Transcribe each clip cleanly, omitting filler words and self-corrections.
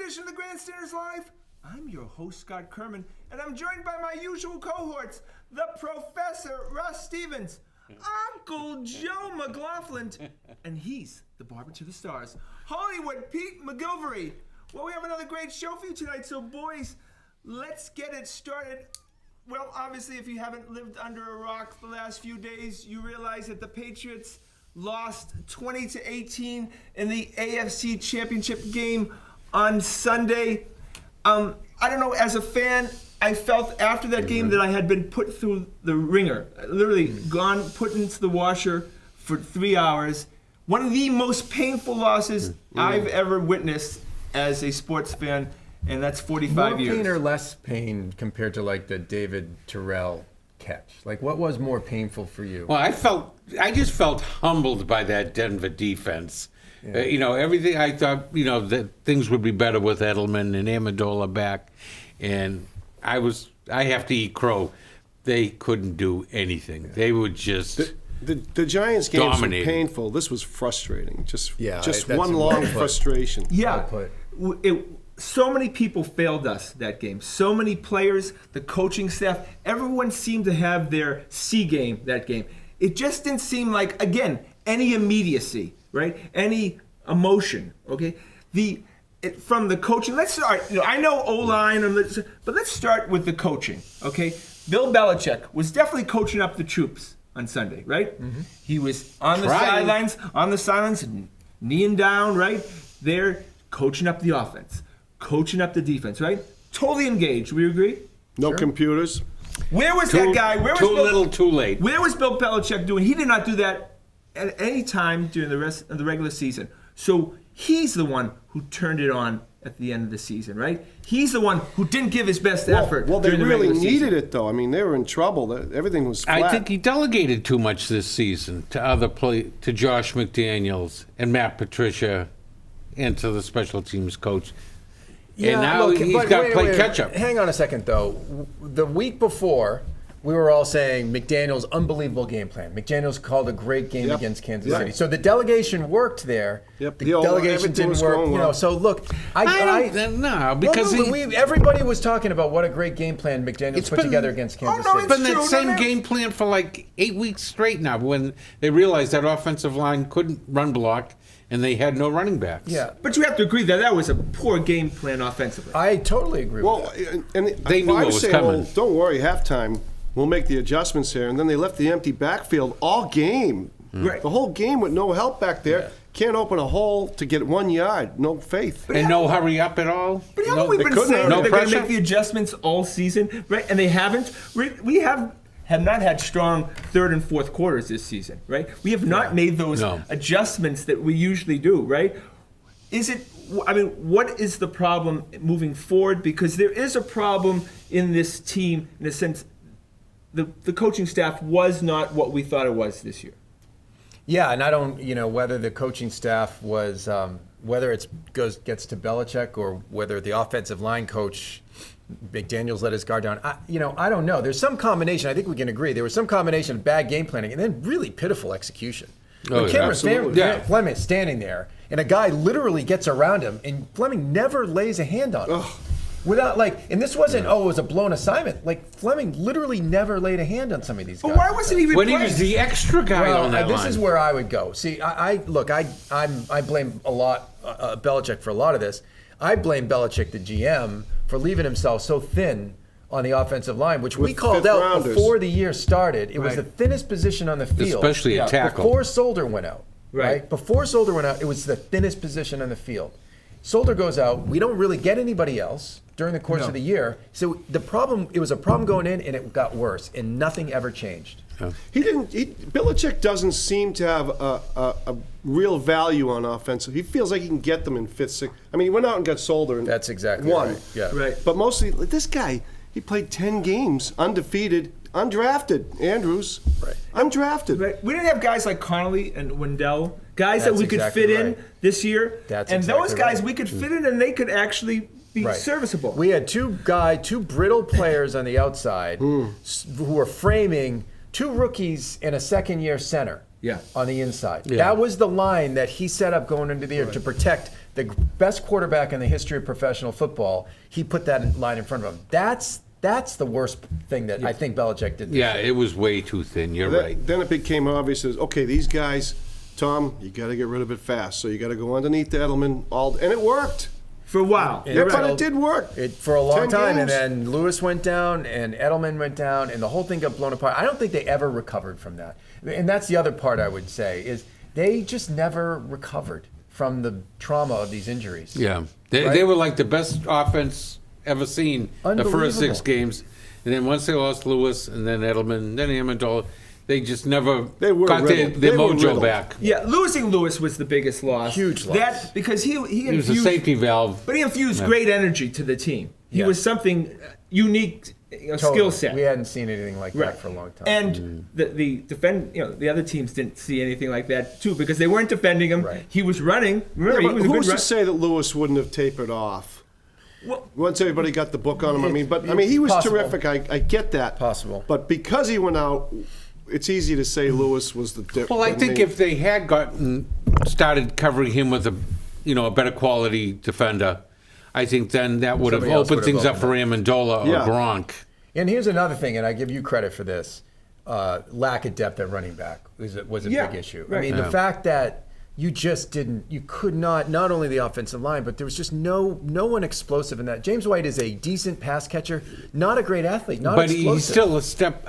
edition of the Grandstanders Live. I'm your host, Scott Kerman, and I'm joined by my usual cohorts, the Professor Russ Stevens, Uncle Joe McLaughlin, and he's the barber to the stars, Hollywood Pete McGilvery. Well, we have another great show for you tonight, so boys, let's get it started. Well, obviously, if you haven't lived under a rock the last few days, you realize that the Patriots lost 20-18 in the AFC Championship game on Sunday. I don't know, as a fan, I felt after that game that I had been put through the ringer, literally gone, put into the washer for 3 hours. One of the most painful losses I've ever witnessed as a sports fan, and that's 45 years. More pain or less pain compared to like the David Terrell catch? Like, what was more painful for you? Well, I just felt humbled by that Denver defense. Yeah. Everything I thought, that things would be better with Edelman and Amendola back, and I have to eat crow. They couldn't do anything. Yeah. They would just the Giants games dominated. were painful. This was frustrating. Just one long frustration. Yeah. So many people failed us that game. So many players, the coaching staff, everyone seemed to have their C game that game. It just didn't seem like, again, any immediacy, right? Any emotion, okay? From the coaching, let's start, I know O-line, but let's start with the coaching, okay? Bill Belichick was definitely coaching up the troops on Sunday, right? Mm-hmm. He was on the sidelines, kneeing down, right? There, coaching up the offense. Coaching up the defense, right? Totally engaged. We agree? No computers. Where was that guy? Too little, too late. Where was Bill Belichick doing? He did not do that at any time during the rest of the regular season. So he's the one who turned it on at the end of the season, right? He's the one who didn't give his best effort. Well, they during the really regular needed season. it, though. I mean, they were in trouble. Everything was flat. I think he delegated too much this season to Josh McDaniels and Matt Patricia and to the special teams coach. Yeah, and now he's got to play catch-up. Hang on a second, though. The week before, we were all saying McDaniels' unbelievable game plan. McDaniels called a great game against Kansas City. So the delegation worked there. Yep. The delegation didn't work. So look, everybody was talking about what a great game plan McDaniels put together against Kansas City. It's been that same game plan for like 8 weeks straight now when they realized that offensive line couldn't run block and they had no running backs. Yeah. But you have to agree that was a poor game plan offensively. I totally agree with that. And they knew what was coming. Well, don't worry, halftime, we'll make the adjustments here. And then they left the empty backfield all game. Right. The whole game with no help back there. Yeah. Can't open a hole to get 1 yard. No faith. And no hurry up at all. But haven't we been saying that they're going to make the adjustments all season, right? And they haven't. We have not had strong third and fourth quarters this season, right? We have not made those adjustments that we usually do, right? What is the problem moving forward? Because there is a problem in this team in the sense the coaching staff was not what we thought it was this year. Yeah, and I don't, whether the coaching staff was, whether it gets to Belichick or whether the offensive line coach, McDaniels, let his guard down. I don't know. There's some combination. I think we can agree. There was some combination of bad game planning and then really pitiful execution. Fleming standing there, and a guy literally gets around him, and Fleming never lays a hand on him. Without and this wasn't it was a blown assignment. Fleming literally never laid a hand on some of these guys. But why wasn't he replaced? When he was the extra guy on that line. This is where I would go. See, I blame a lot Belichick for a lot of this. I blame Belichick, the GM, for leaving himself so thin on the offensive line, which we called out before the year started. It was the thinnest position on the field, especially a tackle. Before Solder went out. Right. Before Solder went out, it was the thinnest position on the field. Solder goes out. We don't really get anybody else during the course of the year. So it was a problem going in, and it got worse, and nothing ever changed. Yeah. Belichick doesn't seem to have a real value on offensive. He feels like he can get them in fifth, sixth. I mean, he went out and got Solder. And that's exactly won. Right. Yeah. Right. But mostly, this guy, he played 10 games, undefeated, undrafted. Andrews. Right. Undrafted. Right. We didn't have guys like Connolly and Wendell, guys that we could fit in this year. Those guys we could fit in, and they could actually be serviceable. We had two brittle players on the outside who were framing two rookies and a second-year center on the inside. Yeah. That was the line that he set up going into the year to protect the best quarterback in the history of professional football, he put that line in front of him. That's the worst thing that I think Belichick did. Yeah, it was way too thin. You're right. Then it became obvious as, okay, these guys, Tom, you got to get rid of it fast. So you got to go underneath Edelman, and it worked. For a while. Yeah, but it did work. For a long 10 time, games. and then Lewis went down, and Edelman went down, and the whole thing got blown apart. I don't think they ever recovered from that. And that's the other part I would say, is they just never recovered from the trauma of these injuries. Yeah, they were like the best offense ever seen the first 6 games, and then once they lost Lewis, and then Edelman, then Amendola, they just never got their mojo back. Yeah, losing Lewis was the biggest loss. Huge loss. Because he was a safety valve. But he infused great energy to the team. He was something unique, skill set. We hadn't seen anything like that for a long time. And the other teams didn't see anything like that too, because they weren't defending him. Right. He was running. Remember, Yeah, he was a who's good to say that Lewis wouldn't have tapered off? Well, Once everybody got the book on him, he was possible. terrific. I get that. Possible. But because he went out, it's easy to say Lewis was the difference. Well, I think if they had started covering him with a better quality defender, I think then that would have Somebody else opened would things have up for Amendola or Yeah. Gronk. And here's another thing, and I give you credit for this: lack of depth at running back was a big issue. I right. mean, the fact that you could not only the offensive line, but there was just no one explosive in that. James White is a decent pass catcher, not a great athlete, not But explosive. he's still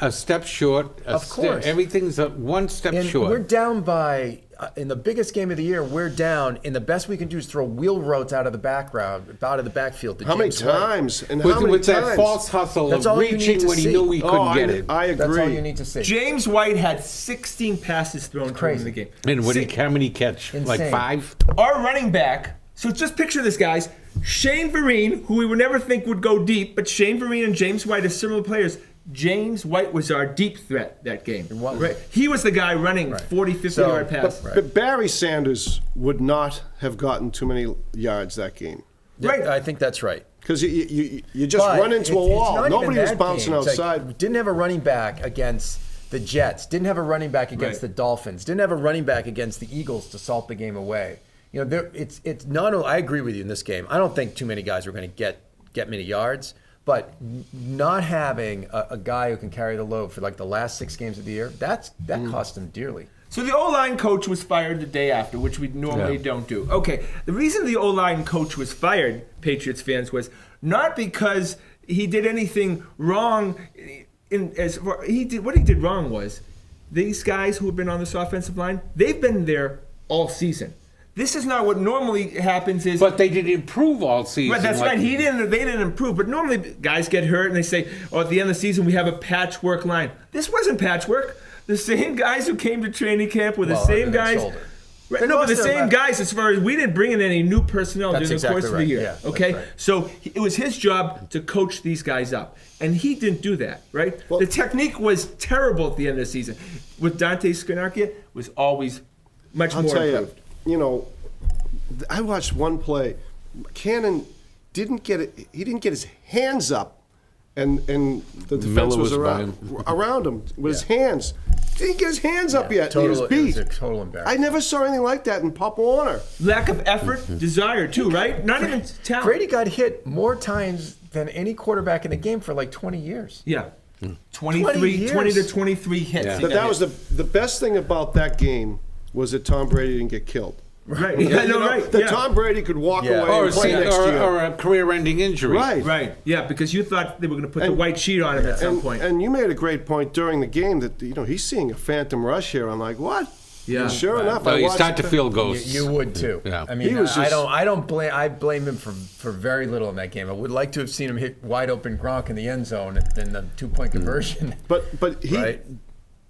a step short. Of course. Everything's one step And short. we're down by, in the biggest game of the year, we're down, and the best we can do is throw wheel routes out of the backfield to How many James White. times? And how many with times? that false hustle That's of all you need reaching to when he see. knew he couldn't get it. I agree. That's all you need to see. James White had 16 passes thrown to him in crazy. the game. And how many catch? Like Insane. 5? Our running back, so just picture this, guys. Shane Vereen, who we would never think would go deep, but Shane Vereen and James White are similar players. James White was our deep threat that game. Right. He was the guy running 40, 50-yard pass. But Barry Sanders would not have gotten too many yards that game. Right. I think that's right. Because you just But run into a it's wall. not even Nobody was that bouncing game. It's like, outside. didn't have a running back against the Jets. Didn't have a running back against Right. the Dolphins. Didn't have a running back against the Eagles to salt the game away. It's not. I agree with you in this game. I don't think too many guys were going to get many yards. But not having a guy who can carry the load for like the last 6 games of the year, that cost him dearly. So the O-line coach was fired the day after, which we normally don't do. Okay, the reason the O-line coach was fired, Patriots fans, was not because he did anything wrong. What he did wrong was these guys who have been on this offensive line, they've been there all season. This is not what normally happens. But they did improve all season. Right, that's like- right. They didn't improve. But normally guys get hurt and they say, "Oh, at the end of the season we have a patchwork line." This wasn't patchwork. The same guys who came to training camp were the same under their guys. shoulder. Right, They no, but lost the their same left. guys. As far as we didn't bring in any new personnel That's during the course exactly of the right. year. Yeah, okay, that's right. so it was his job to coach these guys up, and he didn't do that. Right, Well- the technique was terrible at the end of the season. With Dante Scarnecchia, was always much I'll more tell improved. you, I watched one play. Cannon didn't get it. He didn't get his hands up, and the defense Miller was was around him with his hands. Didn't get his hands up yet. He was It beat. was a total I embarrassment. never saw anything like that in Pop Warner. Lack of effort, desire too. Right, not even talent. Grady got hit more times than any quarterback in the game for like 20 years. Yeah. 20 20 to years. 23 hits. Yeah. But that was the best thing about that game was that Tom Brady didn't get killed. Right. Yeah, no, right. That Yeah. Tom Brady could walk Yeah. away Or and play next year. or a career-ending injury. Right. Right. Yeah, because you thought they were going to put the And- white sheet on him at some And, point. and you made a great point during the game that he's seeing a phantom rush here. I'm like, what? Yeah. And sure enough, So I you watched start to the- feel ghosts. You would too. Yeah. I mean, He was just- I blame him for very little in that game. I would like to have seen him hit wide open Gronk in the end zone and the 2-point conversion. But he, Right.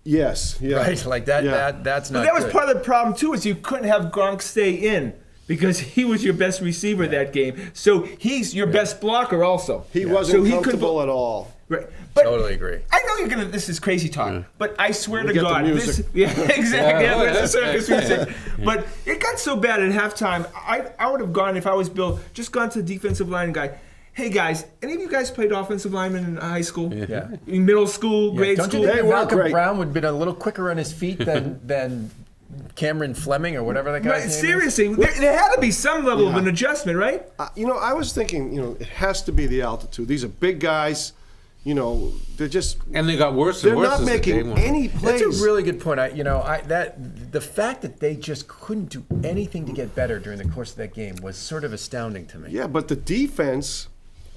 yes, yeah, Right, like that. Yeah. That's not. But that was good. part of the problem too, is you couldn't have Gronk stay in because he was your best receiver that game. So he's your best blocker also. He wasn't So he couldn't comfortable go- at all. Right. But Totally agree. I know you're gonna. This is crazy talk, but I swear to get the God, music. this. Yeah, exactly. Yeah. Yeah, that's the circus music. But it got so bad at halftime. I would have gone if I was Bill. Just gone to the defensive line guy. Hey guys, any of you guys played offensive lineman in high school? Yeah. In middle school, grade Don't school. you think They were Malcolm great. Brown would have been a little quicker on his feet than Cameron Fleming or whatever that guy's Right, name seriously, there had to be some level of an adjustment, right? I was thinking, it has to be the altitude. These are big guys. They're just. And they got worse and They're worse not as the making game went on. any is. plays. That's a really good point. The fact that they just couldn't do anything to get better during the course of that game was sort of astounding to me. Yeah, but the defense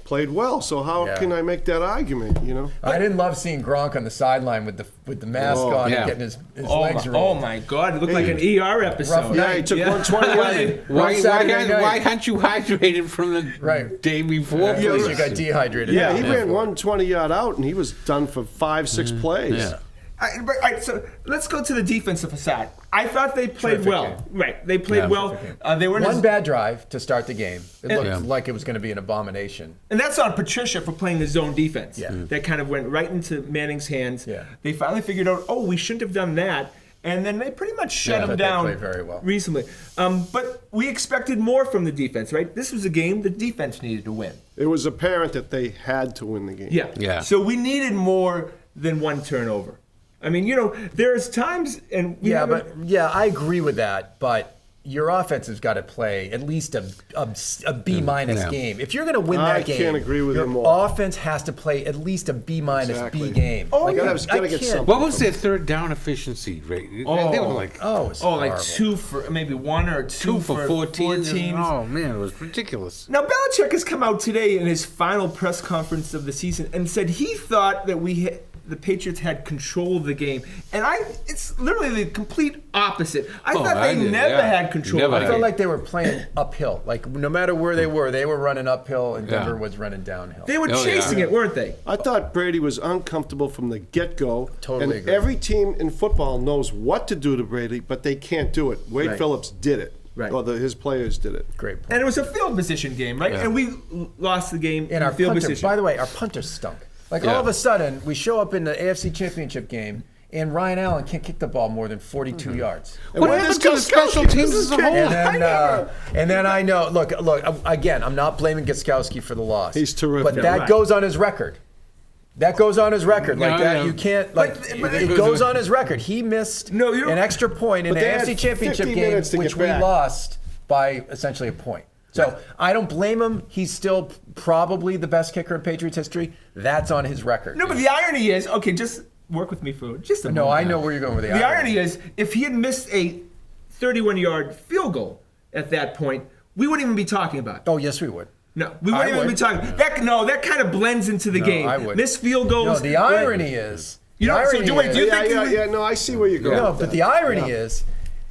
played well. So how Yeah. can I make that argument? I didn't love seeing Gronk on the sideline with the mask on yeah. and getting his Oh legs my, rolled. oh my God! It looked like an ER episode. Rough Yeah, he took 120. Why aren't you hydrated from the Right. day before? At least you got dehydrated. Yeah, he ran 120-yard out, and he was done for 5-6 plays. Yeah. All right, so let's go to the defensive side. I thought they played Terrific well. game. Right, they played well. They were in One his- bad drive to start the game. It looked Yeah. like it was going to be an abomination. and that's on Patricia for playing the zone defense. Yeah. That kind of went right into Manning's hands. Yeah. They finally figured out, we shouldn't have done that. And then they pretty much shut Yeah, them but they down played very well. recently. But we expected more from the defense, right? This was a game the defense needed to win. It was apparent that they had to win the game. Yeah. Yeah. So we needed more than one turnover. I mean, there's times, and we haven't- I agree with that. But your offense has got to play at least a B minus Yeah. game. If you're going to win I that game, can't agree with your you more. offense has to play at least a B minus Exactly. B game. Oh, Like, yeah. Gotta get can't- something. What was their third down efficiency rate? They were like Oh, it's like horrible. 2 for maybe 1 or 2 2 for 14. 14. Oh man, it was ridiculous. Now, Belichick has come out today in his final press conference of the season and said he thought that the Patriots had control of the game. And it's literally the complete opposite. I thought I they did, never yeah. had control. Never I had. felt like they were playing uphill. Like no matter where they were running uphill, and Denver was running downhill. They were Oh, chasing yeah. it, weren't they? I thought Brady was uncomfortable from the get-go. Totally and agree. every team in football knows what to do to Brady, but they can't do it. Wade Right. Phillips did it. Right. Or his players did it. Great point. And it was a field position game, right? And we lost the game in And our field punter, position. by the way, our punter stunk. Like Yeah. all of a sudden, we show up in the AFC Championship game, and Ryan Allen can't kick the ball more than 42 yards. What where happened does to the special Gostkowski? teams This as a is whole? And then I know. Look. Again, I'm not blaming Gostkowski for the loss. He's terrific. But that Right. goes on his record. That goes on his record. Like No, that, no. you can't. Like But it goes on his record. He missed an extra point in But the they had AFC Championship 50 game, minutes to which get we back. lost by essentially a point. So I don't blame him. He's still probably the best kicker in Patriots history. That's on his record. No, but the irony is, okay, just work with me for just a moment. No, I know where you're going with the The irony is, if he had missed a 31-yard field goal at that point, we wouldn't even be talking about it. Oh, yes, we would. No, we wouldn't I even be would. talking. That kind of blends into the game. I would. Missed field goals. No, the irony is. You know, the so irony do, wait, is- do you think he would- No, I see where you're going. No, with but that. the irony is,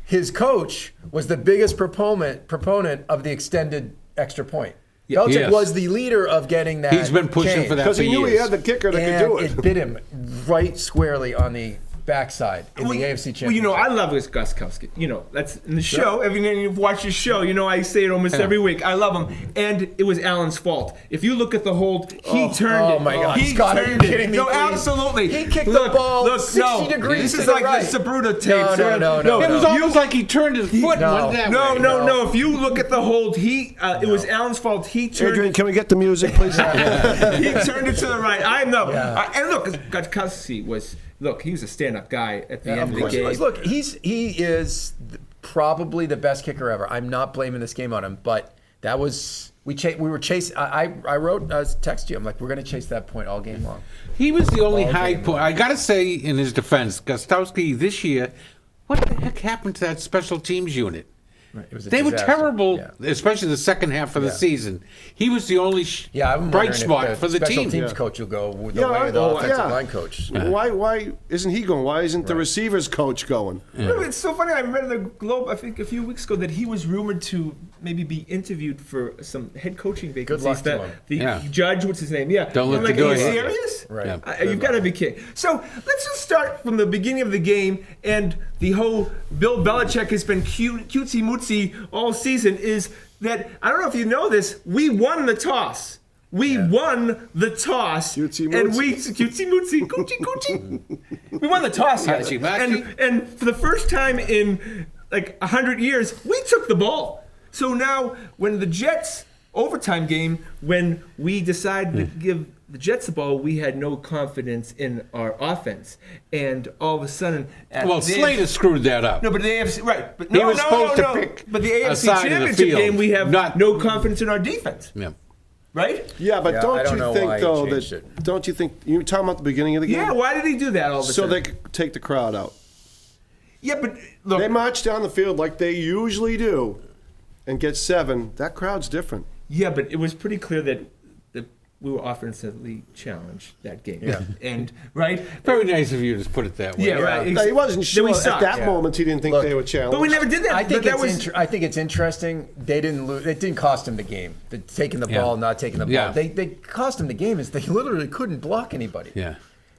his coach was the biggest proponent of the extended extra point. Belichick Yes. was the leader of getting that. He's been pushing change. for that Because for he knew he years. had the kicker that And could do it it. bit him right squarely on the backside in the AFC Championship. Well, you know, I love this Gostkowski. You know, that's in the show. Every time you've watched his show, you know, I say it almost every week. I love him. And it was Allen's fault. If you look at the hold, he turned it. Oh, my God. He Scott, are you turned it. kidding me, No, please? absolutely. He kicked the ball 60 degrees This to is the like right. the Sabruta tapes. No. It was almost like he turned his foot and No. went that No, way. no. If you look at the hold, it was Allen's fault. He turned Adrian, it. can we get the music, please? He turned it to the right. I know. And look, Gostkowski was. Look, he was a stand-up guy at the end of the course he game. was. Look, he is probably the best kicker ever. I'm not blaming this game on him, but that was we were chasing. I wrote text you. I'm like, we're going to chase that point all game long. He was the only All high game point. I got to say, in his defense, Gostkowski this year, what the heck happened to that special teams unit? Right. It was a They were disaster. terrible, Yeah. especially the second half of the season. He was the only I'm bright wondering spot if for the special team. teams coach will go with the Yeah, way the oh, offensive yeah. line coach. Why isn't he going? Why isn't the receivers coach going? No, it's so funny. I read in the Globe, I think a few weeks ago, that he was rumored to maybe be interviewed for some head coaching vacancies. luck to him. The Yeah. judge, what's his name? Yeah. Don't let I'm the like, go are you ahead. serious? Right. Yeah. You've got to be kidding. So let's just start from the beginning of the game, and the whole Bill Belichick has been cutesy mootsy all season. Is that I don't know if you know this? We won the toss. We won the toss, Cutesy and mootsy. we cutesy mootsy, coochie coochie. We won the toss, guys. Hachi machi. And for the first time in like 100 years, we took the ball. So now, when the Jets overtime game, when we decided to give the Jets the ball, we had no confidence in our offense, and all of a sudden, Slater screwed that up. No, but the AFC right. But He no, was no, supposed no, to no. pick But the a AFC side of the Championship field, game, we have not- no confidence in our defense. Yeah. Right? Yeah, but Yeah, I don't don't you know think why he though changed that it. don't you think you were talking about the beginning of the game? Yeah. Why did he do that all of a So sudden? they could take the crowd out. Yeah, but look. They march down the field like they usually do, and get 7. That crowd's different. Yeah, but it was pretty clear that we were offensively challenged that game. Yeah. And right. Very nice of you to put it that way. Yeah, right. No, he wasn't sure we at sucked. that Yeah. moment. He didn't think Look, they were challenged. But we never did that. I think But that was. I think it's interesting. They didn't lose. It didn't cost him the game. The taking the Yeah. ball, not taking the ball. Yeah. They cost him the game. Is they literally couldn't block anybody. Yeah.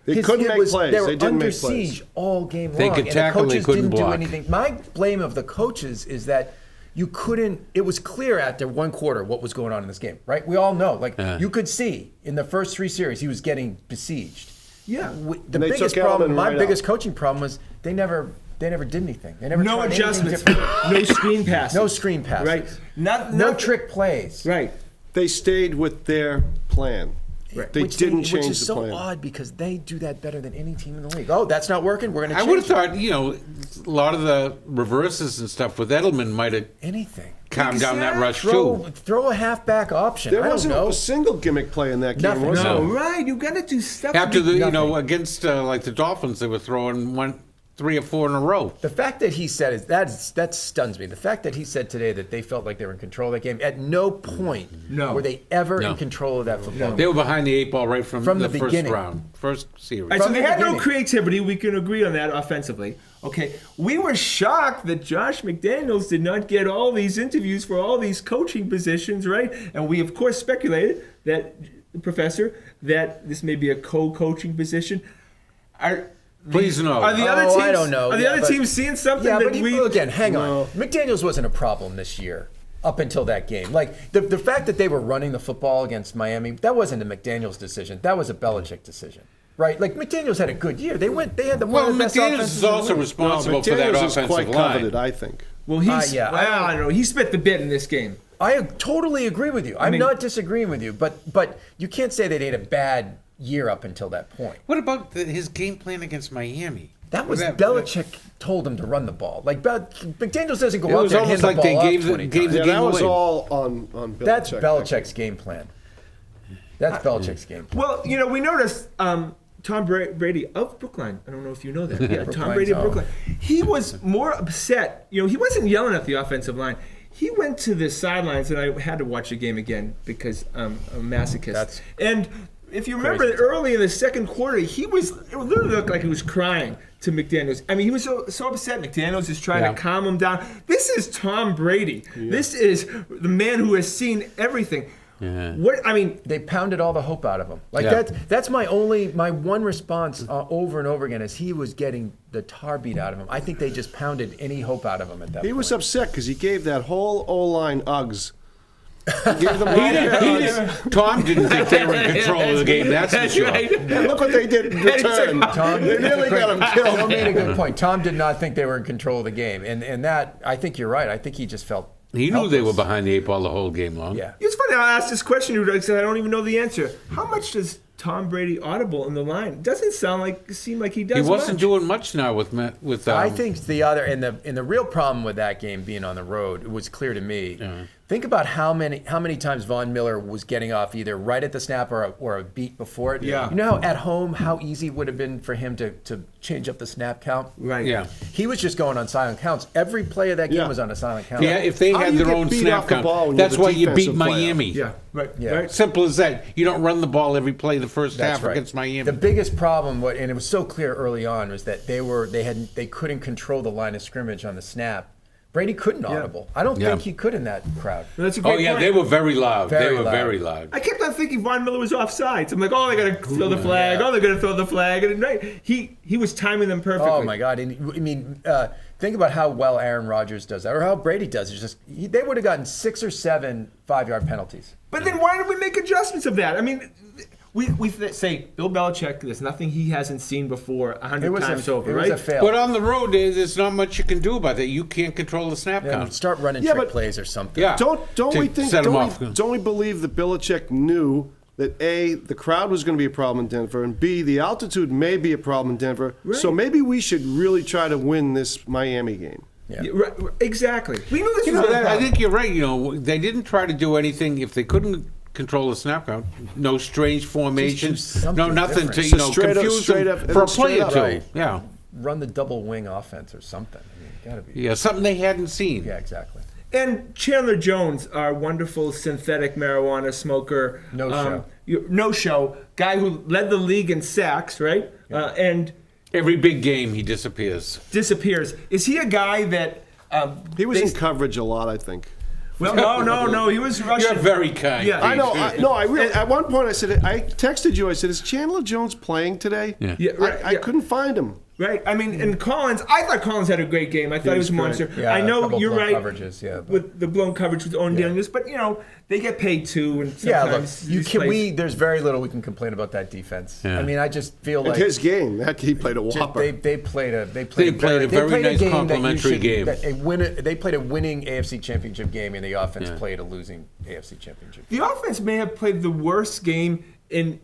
They couldn't make plays. They were They didn't under make plays. siege all game long. They could and tackle, the they coaches couldn't didn't do block. anything. My blame of the coaches is that you couldn't. It was clear after one quarter what was going on in this game, right? We all know. Like Yeah. you could see in the first 3 series, he was getting besieged. Yeah. The And they biggest took problem, Edelman my right biggest out. coaching problem was they never did anything. They never No tried anything adjustments. different. No screen passes. No screen passes. Right. No trick plays. Right. They stayed with their plan. Right. They Which didn't which change is the so plan. odd because they do that better than any team in the league. Oh, that's not working. We're going to I change would have it. thought, a lot of the reverses and stuff with Edelman might have Anything. calmed down that rush too. Throw a halfback option. There I don't wasn't know. a single gimmick play in that game, Nothing. was No, there? right. You got to do stuff. After to be- the, against like the Dolphins, they were throwing 3 or 4 in a row. The fact that he said it, that stuns me. The fact that he said today that they felt like they were in control of that game, at no point No. were they ever No. in control of that football game. They were behind the 8 ball right from From the the first beginning. round, first series. Right, so From they the had no beginning. creativity. We can agree on that offensively. Okay, we were shocked that Josh McDaniels did not get all these interviews for all these coaching positions, right? And we, of course, speculated that, Professor, that this may be a co-coaching position. Please no. Are the other Oh, teams? I don't know. Are the Yeah, other but- teams seeing something Yeah, that but we? again, hang on. McDaniels wasn't a problem this year up until that game. Like the fact that they were running the football against Miami, that wasn't a McDaniels decision. That was a Belichick decision. Right? Like McDaniels had a good year. They had the one Well, of the best McDaniels offenses is in the also league. responsible for that McDaniels is offensive quite line. coveted, I think. Well, he's yeah, well, I don't know. He spit the bit in this game. I totally agree with you. I'm mean- not disagreeing with you, but you can't say that they had a bad year up until that point. What about his game plan against Miami? That was That- Belichick told him to run the ball. Like McDaniels doesn't go It out was there and hand almost the like ball they off gave 20 the times. game Yeah, that was away. all on Belichick. That's Belichick's game plan. That's Belichick's game plan. Well, we noticed Tom Brady of Brookline. I don't know if you know that. Yeah, Tom Brookline's Brady of own. Brookline. He was more upset. He wasn't yelling at the offensive line. He went to the sidelines, and I had to watch the game again because I'm a masochist. That's and if you remember, crazy. early in the second quarter, it literally looked like he was crying to McDaniels. I mean, he was so upset. McDaniels is trying Yeah. to calm him down. This is Tom Brady. This is the man who has seen everything. Yeah. They pounded all the hope out of him. Like Yeah. that's my one response over and over again is he was getting the tar beat out of him. I think they just pounded any hope out of him at that point. He was upset because he gave that whole O-line Uggs. He gave them all He didn't- Tom didn't think they were in control of the game. That's for sure. And look what they did in return. They nearly got him Tom killed. made a good point. Tom did not think they were in control of the game, and that I think you're right. I think he just felt He knew they were helpless. behind the 8 ball the whole game long. Yeah. It's funny. I asked this question because I don't even know the answer. How much does Tom Brady audible in the line? It doesn't seem like he does. He wasn't much. doing much now with. I think the other and the real problem with that game being on the road, it was clear to me. Think about how many times Von Miller was getting off either right at the snap or a beat before it. Yeah. You know how at home how easy it would have been for him to change up the snap count. Right. Yeah. He was just going on silent counts. Every play of that game Yeah. was on a silent count. Yeah, if they How do had you their get own beat snap off the count, ball when that's you're why the you beat defensive player? Miami. Yeah. Right. Yeah. Right. Simple as that. You don't run the ball every play the first That's half right. against Miami. The biggest problem, and it was so clear early on, was that they couldn't control the line of scrimmage on the snap. Brady couldn't audible. I don't Yeah. think he could in that crowd. That's a great Oh yeah, point. they were very loud. Very they were loud. very loud. I kept on thinking Von Miller was offsides. I'm like, oh, they're gonna throw the flag. Oh, they're gonna throw the flag. And right, he was timing them perfectly. Oh my God! And, I mean, think about how well Aaron Rodgers does that, or how Brady does. It's just they would have gotten 6 or 7 5-yard penalties. But then why did we make adjustments of that? I mean, we say Bill Belichick. There's nothing he hasn't seen before 100 times over, it right? was a fail. But on the road, there's not much you can do about that. You can't control the snap Yeah, count. start running Yeah, trick but- plays or something. Yeah. Don't To we think? set 'em Don't off. we believe that Belichick knew that A, the crowd was going to be a problem in Denver, and B, the altitude may be a problem in Denver. Right. So maybe we should really try to win this Miami game. Yeah, right, exactly. We knew this You was know, going to I happen. think you're right. You know, they didn't try to do anything if they couldn't control the snap count. No strange formations. something No nothing different. to So confuse straight them up, for a straight play or up. two. Right. Yeah, Run the double wing offense or something. I mean, gotta be. yeah, something they hadn't seen. Yeah, exactly. And Chandler Jones, our wonderful synthetic marijuana smoker, no-show guy who led the league in sacks, right? And Every big game, he disappears. disappears. Is he a guy that? He was in coverage a lot, I think. Well, no. He was rushing. You're very kind. Yeah. I know. I really. At one point, I said, I texted you. I said, "Is Chandler Jones playing today?" Yeah. Yeah, right, I yeah. couldn't find him. Right. I mean, and Collins, I thought Collins had a great game. I thought he was a was monster. great. Yeah, I a know couple you're blown right. coverages, yeah, but- with the blown coverage with Owen Daniels, but they get paid too, and Yeah, look, sometimes you these can. plays- There's very little we can complain about that defense. Yeah. I mean, I just feel In like his game, he played a whopper. They played a They played a very nice game that you complimentary should- game. They played a winning AFC Championship game, and the offense played a losing AFC Championship. The offense may have played the worst game in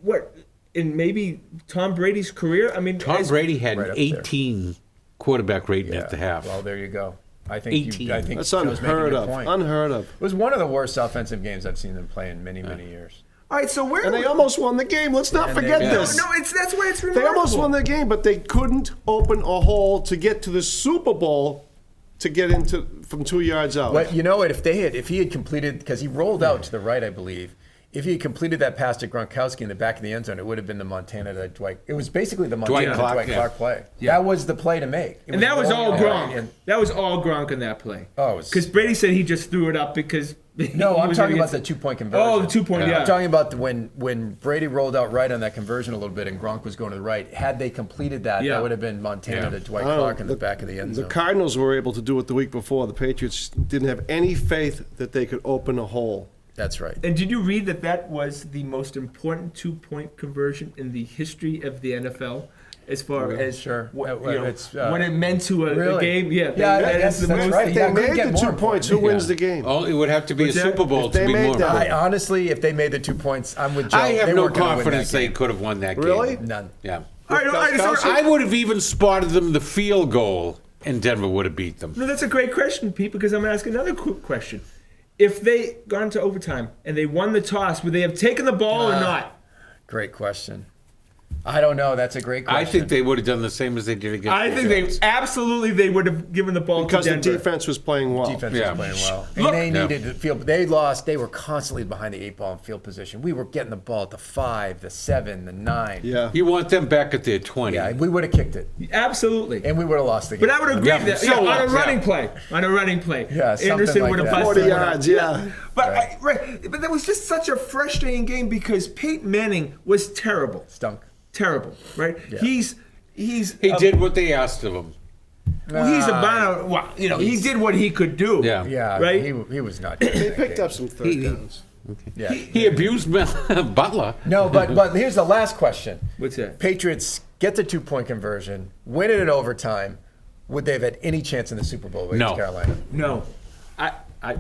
maybe Tom Brady's career. I mean, Tom Brady had Right an up there. 18 quarterback rating at the half. Well, there you go. I think 18. I think That's Joe's making unheard a of. point. Unheard of. It was one of the worst offensive games I've seen them play in many years. All right, so where And they almost won the game. Let's not And forget they- no, this. that's why it's They remarkable. almost won the game, but they couldn't open a hole to get to the Super Bowl to get into from 2 yards out. But you know what? If he had completed, because he rolled out to the right, I believe. If he had completed that pass to Gronkowski in the back of the end zone, it would have been the Montana to Dwight. It was basically the Montana to Clark, Dwight yeah. Clark play. That was the play to make. It And that was all rolling out, Gronk. and- That was all Gronk in that play. Oh, it was- Because Brady said he just threw it up because. No, he I'm was talking against about the it. 2-point conversion. Oh, the 2-point, yeah. I'm talking about when Brady rolled out right on that conversion a little bit and Gronk was going to the right. Had they completed that, Yeah. that would have been Montana Yeah. to Dwight I don't know, Clark in the back of the end The zone. Cardinals were able to do it the week before. The Patriots didn't have any faith that they could open a hole. That's right. And did you read that was the most important 2-point conversion in the history of the NFL? As far as Sure. what, It's, what it meant to a really? game? Yeah, Yeah, that that's is the most. right. If Yeah, they couldn't made get the 2 more points, who important. wins the game? Oh, it would have to be What's a that? Super Bowl If to they be made more that- important. Honestly, if they made the 2 points, I'm with Joe. I have They no weren't gonna win confidence that they game. could have won that Really? game. None. Yeah. All right, I would have even spotted them the field goal, and Denver would have beat them. No, that's a great question, Pete, because I'm going to ask another quick question. If they got into overtime and they won the toss, would they have taken the ball or not? Great question. I don't know. That's a great question. I think they would have done the same as they did against I the think they would have given the ball Because to the Denver. defense was playing well. Defense Yeah. was playing well. And Look- they Yeah. needed to field. They lost. They were constantly behind the 8 ball in field position. We were getting the ball at the 5, the 7, the 9. Yeah. You want them back at their 20. Yeah, we would have kicked it. Absolutely. And we would have lost the game. But I would agree Yeah, that so on a what? running Yeah. play. On a running play. Yeah, something Anderson like would have that. busted 40 one out. yards, yeah. But but that was just such a frustrating game because Peyton Manning was terrible. Stunk. Terrible, right? Yeah. He's He did what they asked of him. he's about he did what he could do. Yeah. Yeah, Right? He was not. They picked up some third downs. Yeah. He abused Butler. No, but here's the last question. What's that? Patriots get the 2-point conversion, win it in overtime. Would they have had any chance in the Super Bowl against No. Carolina? No,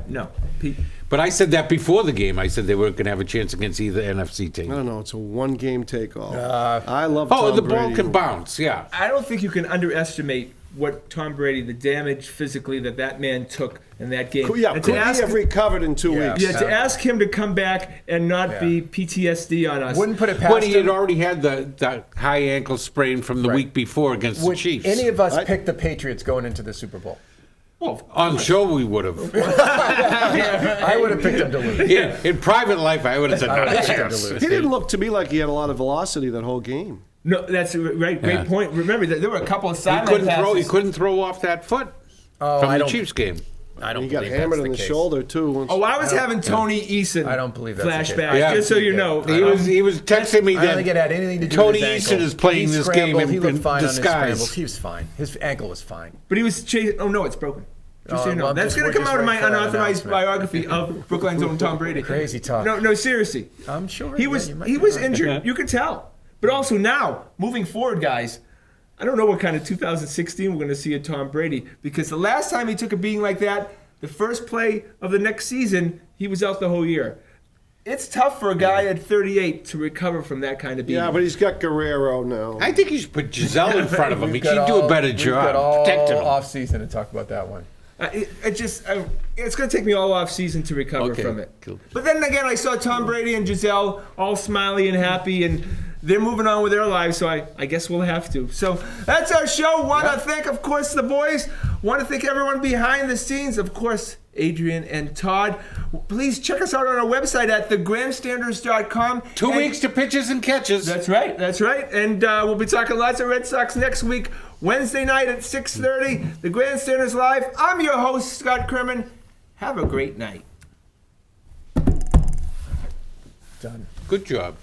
no. Pete, But I said that before the game. I said they weren't going to have a chance against either NFC team. I don't know. It's a one-game take-all. I love Oh, Tom the Brady. ball can bounce, yeah. I don't think you can underestimate what Tom Brady, the damage physically that man took in that game. Yeah, And could to he ask, have recovered in 2 Yeah. weeks? yeah, to ask him to come back and not Yeah. be PTSD on us. Wouldn't put it past When he had him. already had the high ankle sprain from the Right. week before against Would the Chiefs. any of us I- pick the Patriots going into the Super Bowl? Well, On show, we would have. I would have picked them to lose. Yeah, in private life, I would have said, I not would a have picked them to chance. lose. He didn't look to me like he had a lot of velocity that whole game. no, that's a great Yeah. point. Remember that there were a couple of He sideline passes. he couldn't throw off that foot Oh, from I the don't- Chiefs game. I don't He got believe hammered that's in the case. shoulder, too. once- Oh, I was having Tony Eason. I don't believe that's the case. flashbacks. Yeah. Just so you know, He was texting me I don't that think it had anything to do Tony with his Eason ankle. is playing He this game scrambled. He in looked fine on his disguise. scrambles. He was fine. His ankle was fine. but he was chasing. Oh no, it's broken. Just so you know, well, that's we're going to come just out in my waiting for that unauthorized announcement. biography of Brookline's own Tom Brady. Crazy talk. No, seriously. I'm sure He yeah, was you might he be was right. injured. You could tell. But also now, moving forward, guys, I don't know what kind of 2016 we're going to see at Tom Brady because the last time he took a beating like that, the first play of the next season, he was out the whole year. it's tough for a guy at 38 to recover from that kind of beating. Yeah, but he's got Guerrero now. I think you should put Giselle in front of him. He We've should got do a all- better we've got job all protecting him. off season to talk about that one. It's going to take me all off season to recover Okay, from it. cool. But then again, I saw Tom Brady and Giselle all smiley and happy, and they're moving on with their lives, so I guess we'll have to. So that's our show. Want to thank, of course, the boys. Want to thank everyone behind the scenes, of course, Adrian and Todd. Please check us out on our website at thegrandstanders.com. 2 weeks to pitches and catches. That's right. That's right. And we'll be talking lots of Red Sox next week, Wednesday night at 6:30. The Grandstanders Live. I'm your host, Scott Kerman. Have a great night. Done. Good job.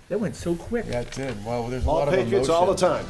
That went so quick. Yeah, it did. Well, there's a All lot of Patriots emotion. all the time.